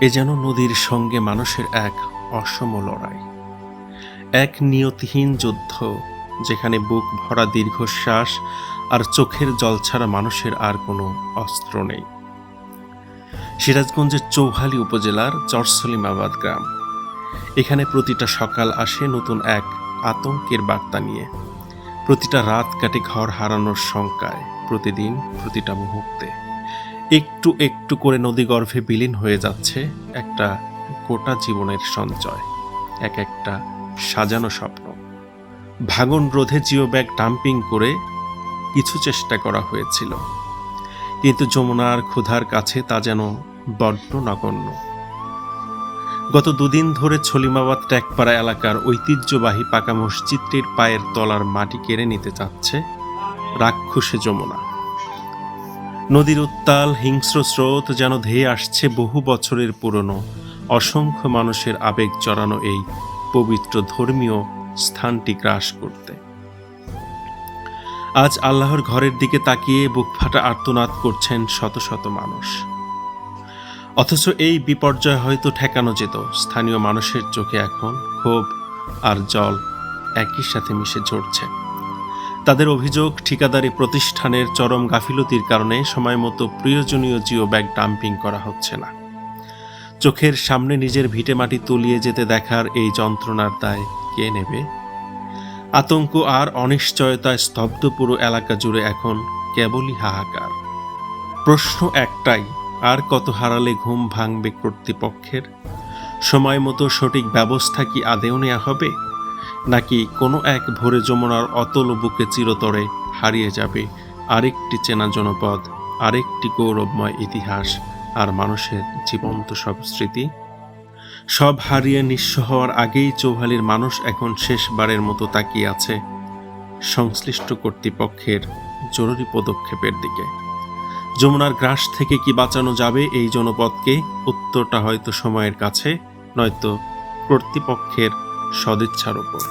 এ যেন নদীর সঙ্গে মানুষের এক অসম লড়াই, এক নিয়তিহীন যুদ্ধ, যেখানে বুক ভরা দীর্ঘশ্বাস আর চোখের জল ছাড়া মানুষের আর কোনো অস্ত্র নেই। সিরাজগঞ্জের চৌহালি উপজেলার চরসলিমাবাদ গ্রাম। এখানে প্রতিটা সকাল আসে নতুন এক আতঙ্কের বার্তা নিয়ে। প্রতিটা রাত কাটে ঘর হারানোর শঙ্কায়, প্রতিদিন প্রতিটা মুহূর্তে একটু একটু করে নদীগর্ভে বিলীন হয়ে যাচ্ছে একটা গোটা জীবনের সঞ্চয়, এক একটা সাজানো স্বপ্ন। ভাঙন রোধে জিও ব্যাগ ডাম্পিং করে কিছু চেষ্টা করা হয়েছিল, কিন্তু যমুনার ক্ষুধার কাছে তা যেন বড্ড নগণ্য। গত দুদিন ধরে ছলিমাবাদ ট্যাকপাড়া এলাকার ঐতিহ্যবাহী পাকা মসজিদটির পায়ের তলার মাটি কেড়ে নিতে চাচ্ছে রাক্ষসে যমুনা। নদীর উত্তাল হিংস্র স্রোত যেন ধেয়ে আসছে বহু বছরের পুরনো অসংখ্য মানুষের আবেগ জড়ানো এই পবিত্র ধর্মীয় স্থানটি গ্রাস করতে। আজ আল্লাহর ঘরের দিকে তাকিয়ে বুক ফাটা আর্তনাদ করছেন শত শত মানুষ। অথচ এই বিপর্যয় হয়তো ঠেকানো যেত। স্থানীয় মানুষের চোখে এখন ক্ষোভ আর জল একই সাথে মিশে ঝরছে। তাদের অভিযোগ, ঠিকাদারি প্রতিষ্ঠানের চরম গাফিলতির কারণে সময়মতো প্রয়োজনীয় জিও ব্যাগ ডাম্পিং করা হচ্ছে না। চোখের সামনে নিজের ভিটে মাটি তলিয়ে যেতে দেখার এই যন্ত্রণার দায় কে নেবে? আতঙ্ক আর অনিশ্চয়তায় স্তব্ধ পুরো এলাকা জুড়ে এখন কেবলই হাহাকার। প্রশ্ন একটাই, আর কত হারালে ঘুম ভাঙবে কর্তৃপক্ষের? সময় মতো সঠিক ব্যবস্থা কি আদেও নেওয়া হবে, নাকি কোনো এক ভোরে যমুনার অতল বুকে চিরতরে হারিয়ে যাবে আরেকটি চেনা জনপদ, আরেকটি গৌরবময় ইতিহাস আর মানুষের জীবন্ত সব স্মৃতি? সব হারিয়ে নিঃস্ব হওয়ার আগেই চৌহালির মানুষ এখন শেষবারের মতো তাকিয়ে আছে সংশ্লিষ্ট কর্তৃপক্ষের জরুরি পদক্ষেপের দিকে। যমুনার গ্রাস থেকে কি বাঁচানো যাবে এই জনপদকে? উত্তরটা হয়তো সময়ের কাছে, নয়তো কর্তৃপক্ষের সদিচ্ছার উপর।